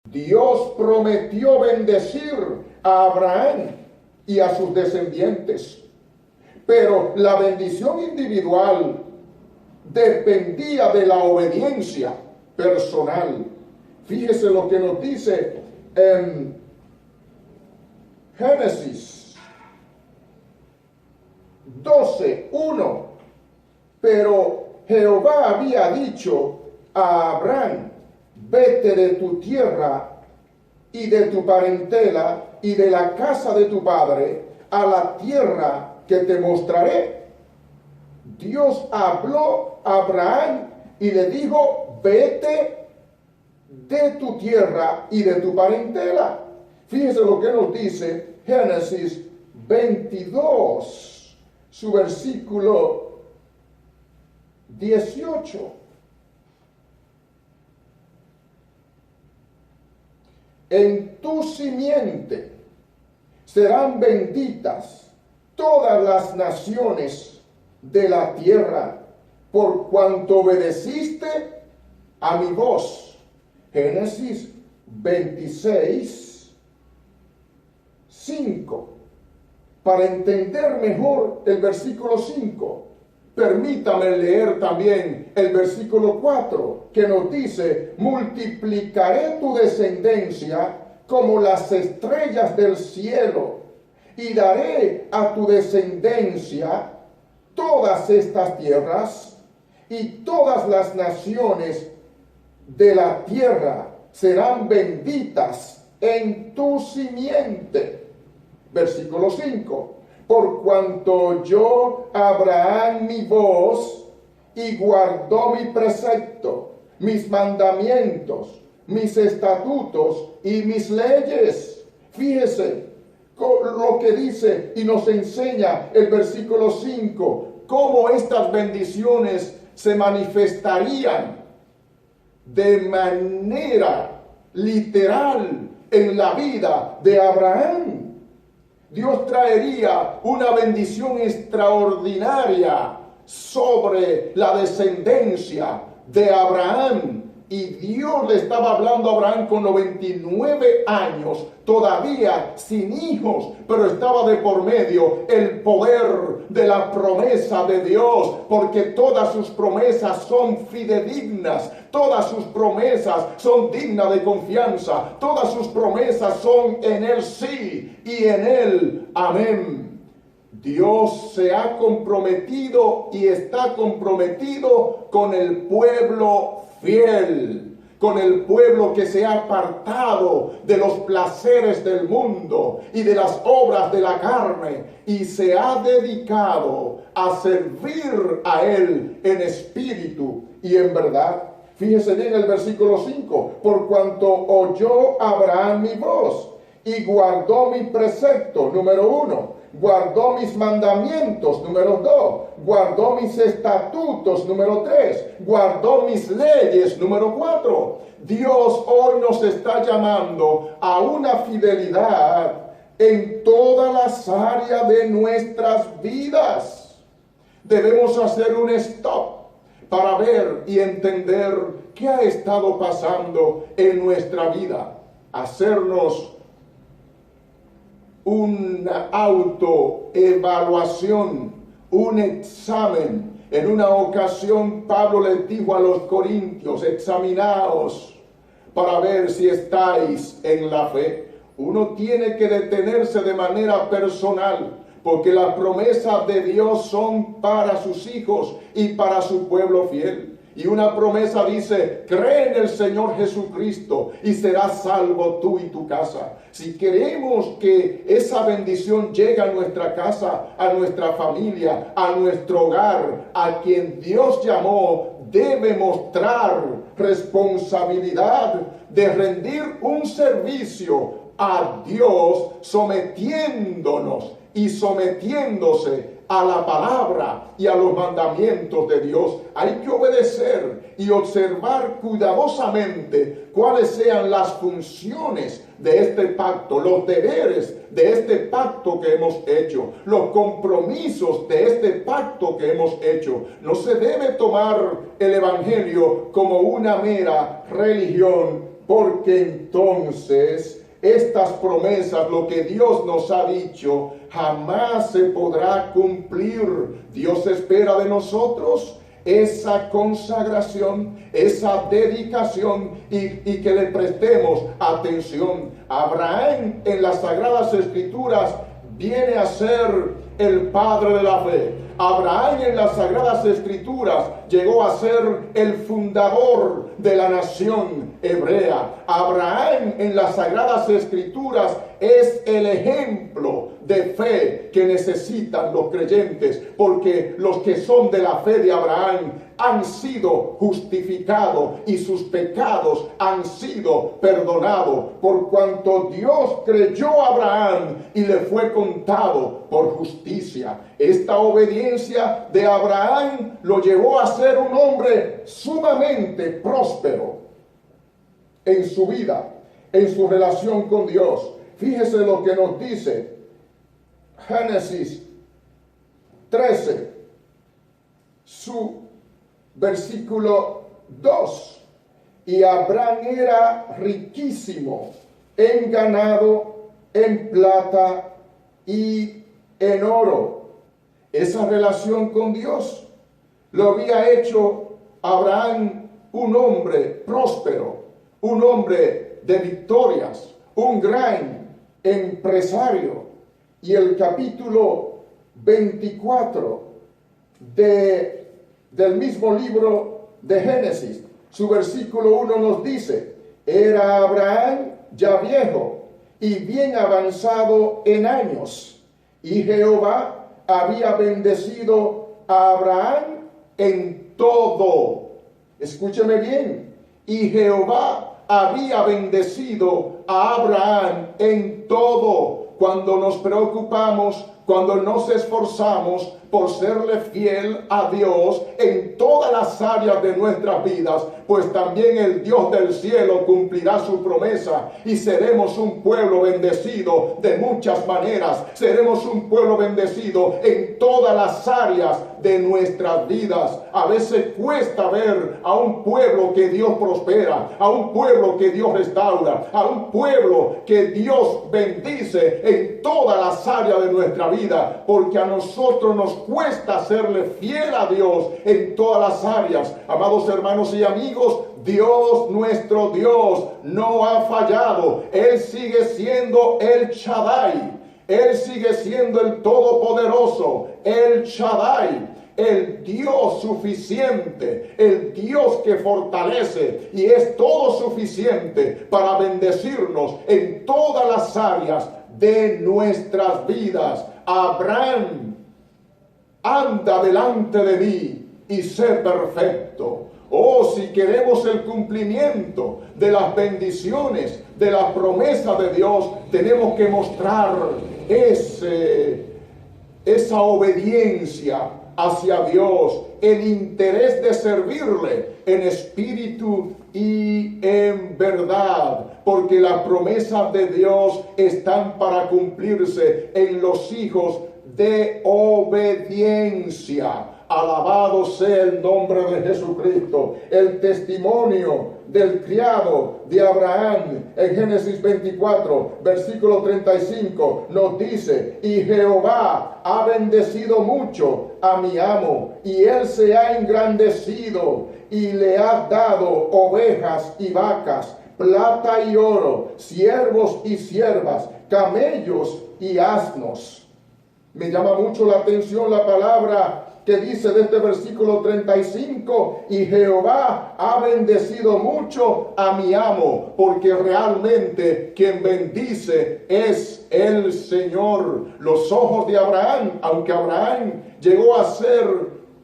Dios prometió bendecir a Abraham y a sus descendientes, pero la bendición individual dependía de la obediencia personal. Fíjese lo que nos dice en Génesis 12:1. Pero Jehová había dicho a Abraham: vete de tu tierra y de tu parentela y de la casa de tu padre a la tierra que te mostraré. Dios habló a Abraham y le dijo: vete de tu tierra y de tu parentela. Fíjese lo que nos dice Génesis 22, su versículo 18. En tu simiente serán benditas todas las naciones de la tierra, por cuanto obedeciste a mi voz. Génesis 26, 5. Para entender mejor el versículo 5, permítame leer también el versículo 4, que nos dice: multiplicaré tu descendencia como las estrellas del cielo, y daré a tu descendencia todas estas tierras, y todas las naciones de la tierra serán benditas en tu simiente. Versículo 5. Por cuanto oyó Abraham mi voz y guardó mi precepto, mis mandamientos, mis estatutos y mis leyes. Fíjese lo que dice y nos enseña el versículo 5, cómo estas bendiciones se manifestarían de manera literal en la vida de Abraham. Dios traería una bendición extraordinaria sobre la descendencia de Abraham. Y Dios le estaba hablando a Abraham con 99 años, todavía sin hijos, pero estaba de por medio el poder de la promesa de Dios, porque todas sus promesas son fidedignas, todas sus promesas son dignas de confianza, todas sus promesas son en él sí y en él amén. Dios se ha comprometido y está comprometido con el pueblo fiel, con el pueblo que se ha apartado de los placeres del mundo y de las obras de la carne y se ha dedicado a servir a Él en espíritu y en verdad. Fíjese bien el versículo 5, por cuanto oyó Abraham mi voz y guardó mi precepto, número 1, guardó mis mandamientos, número 2, guardó mis estatutos, número 3, guardó mis leyes, número 4. Dios hoy nos está llamando a una fidelidad en todas las áreas de nuestras vidas. Debemos hacer un stop para ver y entender qué ha estado pasando en nuestra vida, hacernos una autoevaluación, un examen. En una ocasión Pablo les dijo a los corintios: examinaos para ver si estáis en la fe. Uno tiene que detenerse de manera personal, porque las promesas de Dios son para sus hijos y para su pueblo fiel. Y una promesa dice: cree en el Señor Jesucristo y serás salvo tú y tu casa. Si queremos que esa bendición llegue a nuestra casa, a nuestra familia, a nuestro hogar, a quien Dios llamó, debe mostrar responsabilidad de rendir un servicio a Dios, sometiéndonos y sometiéndose a la palabra y a los mandamientos de Dios. Hay que obedecer y observar cuidadosamente cuáles sean las funciones de este pacto, los deberes de este pacto que hemos hecho, los compromisos de este pacto que hemos hecho. No se debe tomar el evangelio como una mera religión porque entonces estas promesas, lo que Dios nos ha dicho, jamás se podrá cumplir. Dios espera de nosotros esa consagración, esa dedicación y que le prestemos atención. Abraham en las Sagradas Escrituras viene a ser el padre de la fe. Abraham en las Sagradas Escrituras llegó a ser el fundador de la nación hebrea. Abraham en las Sagradas Escrituras es el ejemplo de fe que necesitan los creyentes, porque los que son de la fe de Abraham han sido justificados y sus pecados han sido perdonados, por cuanto Dios creyó a Abraham y le fue contado por justicia. Esta obediencia de Abraham lo llevó a ser un hombre sumamente próspero en su vida, en su relación con Dios. Fíjese lo que nos dice Génesis 13, su versículo 2. Y Abraham era riquísimo en ganado, en plata y en oro. Esa relación con Dios lo había hecho Abraham un hombre próspero, un hombre de victorias, un gran empresario. Y el capítulo 24 del mismo libro de Génesis, su versículo 1 nos dice: era Abraham ya viejo y bien avanzado en años, y Jehová había bendecido a Abraham en todo. Escúcheme bien. Y Jehová había bendecido a Abraham en todo. Cuando nos preocupamos, cuando nos esforzamos por serle fiel a Dios en todas las áreas de nuestras vidas, pues también el Dios del cielo cumplirá su promesa y seremos un pueblo bendecido de muchas maneras. Seremos un pueblo bendecido en todas las áreas de nuestras vidas. A veces cuesta ver a un pueblo que Dios prospera, a un pueblo que Dios restaura, a un pueblo que Dios bendice en todas las áreas de nuestra vida, porque a nosotros nos cuesta serle fiel a Dios en todas las áreas. Amados hermanos y amigos, Dios, nuestro Dios, no ha fallado. Él sigue siendo el Shaddai. Él sigue siendo el Todopoderoso, el Shaddai, el Dios suficiente, el Dios que fortalece y es todo suficiente para bendecirnos en todas las áreas de nuestras vidas. Abraham, anda delante de mí y sé perfecto. Oh, si queremos el cumplimiento de las bendiciones, de la promesa de Dios, tenemos que mostrar esa obediencia hacia Dios, el interés de servirle en espíritu y en verdad, porque las promesas de Dios están para cumplirse en los hijos de obediencia. Alabado sea el nombre de Jesucristo. El testimonio del criado de Abraham en Génesis 24, versículo 35, nos dice: y Jehová ha bendecido mucho a mi amo, y él se ha engrandecido, y le ha dado ovejas y vacas, plata y oro, siervos y siervas, camellos y asnos. Me llama mucho la atención la palabra que dice de este versículo 35, y Jehová ha bendecido mucho a mi amo, porque realmente quien bendice es el Señor. Los ojos de Abraham, aunque Abraham llegó a ser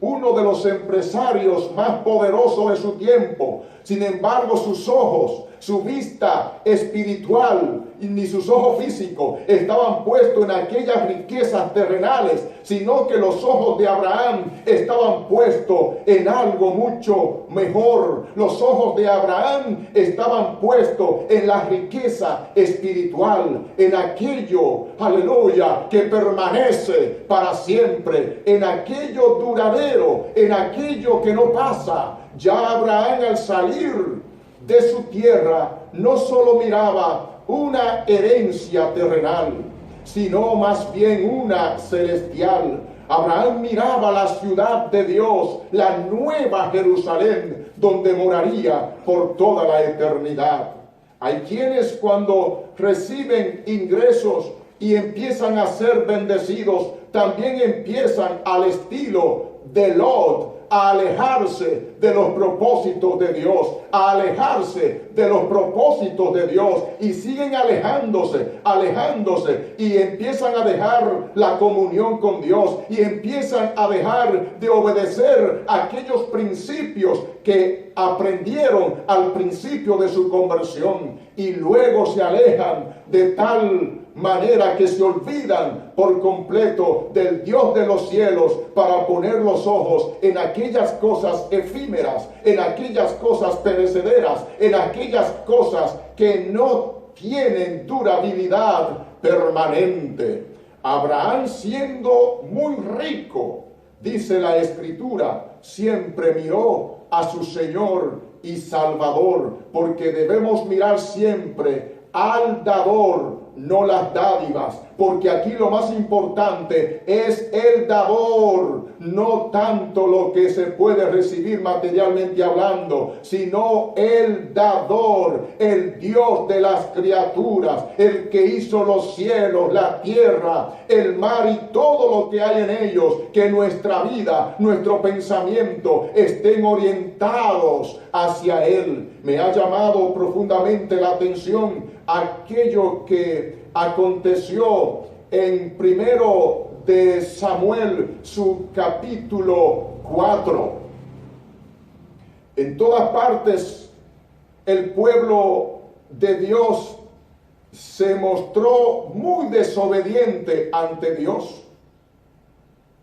uno de los empresarios más poderosos de su tiempo, sin embargo sus ojos, su vista espiritual y ni sus ojos físicos estaban puestos en aquellas riquezas terrenales, sino que los ojos de Abraham estaban puestos en algo mucho mejor. Los ojos de Abraham estaban puestos en la riqueza espiritual, en aquello, aleluya, que permanece para siempre, en aquello duradero, en aquello que no pasa. Ya Abraham, al salir de su tierra, no solo miraba una herencia terrenal, sino más bien una celestial. Abraham miraba la ciudad de Dios, la nueva Jerusalén, donde moraría por toda la eternidad. Hay quienes cuando reciben ingresos y empiezan a ser bendecidos, también empiezan al estilo de Lot a alejarse de los propósitos de Dios, a alejarse de los propósitos de Dios, y siguen alejándose y empiezan a dejar la comunión con Dios y empiezan a dejar de obedecer aquellos principios que aprendieron al principio de su conversión, y luego se alejan de tal manera que se olvidan por completo del Dios de los cielos para poner los ojos en aquellas cosas efímeras, en aquellas cosas perecederas, en aquellas cosas que no tienen durabilidad permanente. Abraham, siendo muy rico, dice la Escritura, siempre miró a su Señor y Salvador, porque debemos mirar siempre al dador, no las dádivas, porque aquí lo más importante es el dador, no tanto lo que se puede recibir materialmente hablando, sino el dador, el Dios de las criaturas, el que hizo los cielos, la tierra, el mar y todo lo que hay en ellos. Que nuestra vida, nuestro pensamiento estén orientados hacia Él. Me ha llamado profundamente la atención aquello que aconteció en primero de Samuel, su capítulo 4. En todas partes el pueblo de Dios se mostró muy desobediente ante Dios.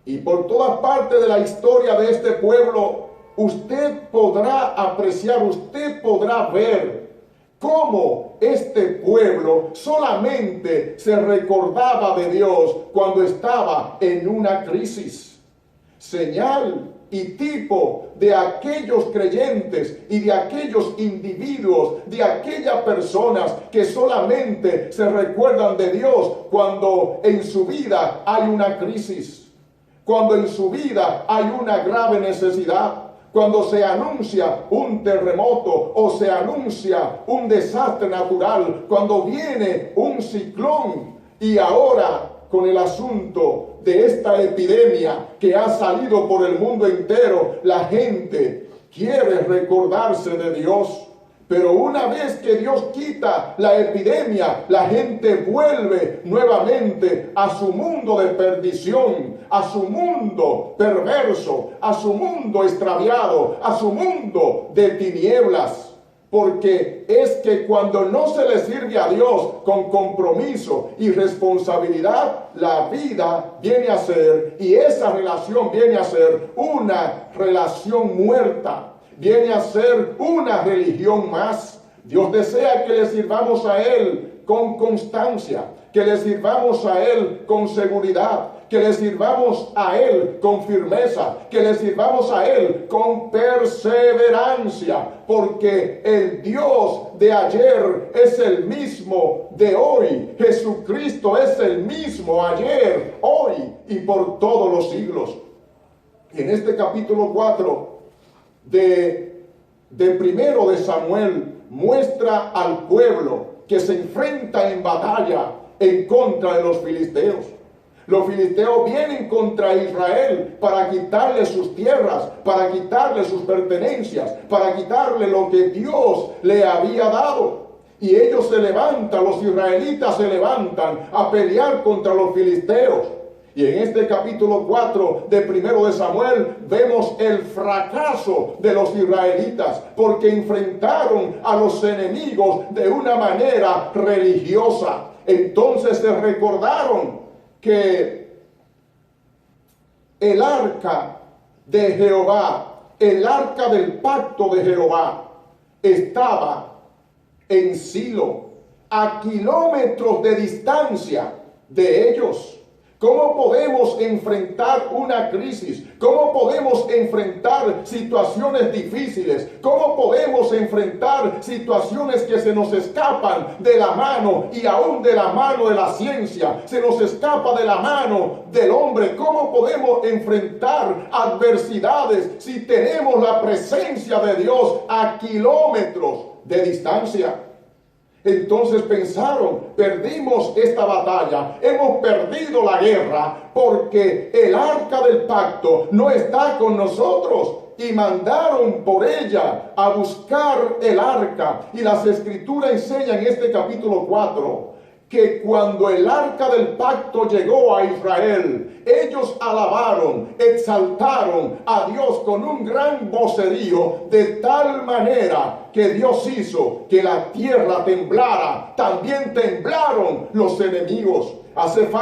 Y por todas partes de la historia de este pueblo, usted podrá apreciar, usted podrá ver cómo este pueblo solamente se recordaba de Dios cuando estaba en una crisis. Señal y tipo de aquellos creyentes y de aquellos individuos, de aquellas personas que solamente se recuerdan de Dios cuando en su vida hay una crisis, cuando en su vida hay una grave necesidad. Cuando se anuncia un terremoto o se anuncia un desastre natural, cuando viene un ciclón, y ahora con el asunto de esta epidemia que ha salido por el mundo entero, la gente quiere recordarse de Dios. Pero una vez que Dios quita la epidemia, la gente vuelve nuevamente a su mundo de perdición, a su mundo perverso, a su mundo extraviado, a su mundo de tinieblas. Porque es que cuando no se le sirve a Dios con compromiso y responsabilidad, la vida viene a ser, y esa relación viene a ser una relación muerta. Viene a ser una religión más. Dios desea que le sirvamos a Él con constancia, que le sirvamos a Él con seguridad, que le sirvamos a Él con firmeza, que le sirvamos a Él con perseverancia, porque el Dios de ayer es el mismo de hoy. Jesucristo es el mismo ayer, hoy y por todos los siglos. En este capítulo 4 de primero de Samuel muestra al pueblo que se enfrenta en batalla en contra de los filisteos. Los filisteos vienen contra Israel para quitarle sus tierras, para quitarle sus pertenencias, para quitarle lo que Dios le había dado. Y ellos se levantan, los israelitas se levantan a pelear contra los filisteos. Y en este capítulo 4 de primero de Samuel vemos el fracaso de los israelitas, porque enfrentaron a los enemigos de una manera religiosa. Entonces se recordaron que el arca de Jehová, el arca del pacto de Jehová, estaba en Silo, a kilómetros de distancia de ellos. ¿Cómo podemos enfrentar una crisis? ¿Cómo podemos enfrentar situaciones difíciles? ¿Cómo podemos enfrentar situaciones que se nos escapan de la mano y aún de la mano de la ciencia? Se nos escapa de la mano del hombre. ¿Cómo podemos enfrentar adversidades si tenemos la presencia de Dios a kilómetros de distancia? Entonces pensaron, perdimos esta batalla, hemos perdido la guerra porque el arca del pacto no está con nosotros. Y mandaron por ella a buscar el arca. Y las escrituras enseñan en este capítulo 4 que cuando el arca del pacto llegó a Israel, ellos alabaron, exaltaron a Dios con un gran vocerío, de tal manera que Dios hizo que la tierra temblara. También temblaron los enemigos. Hace falta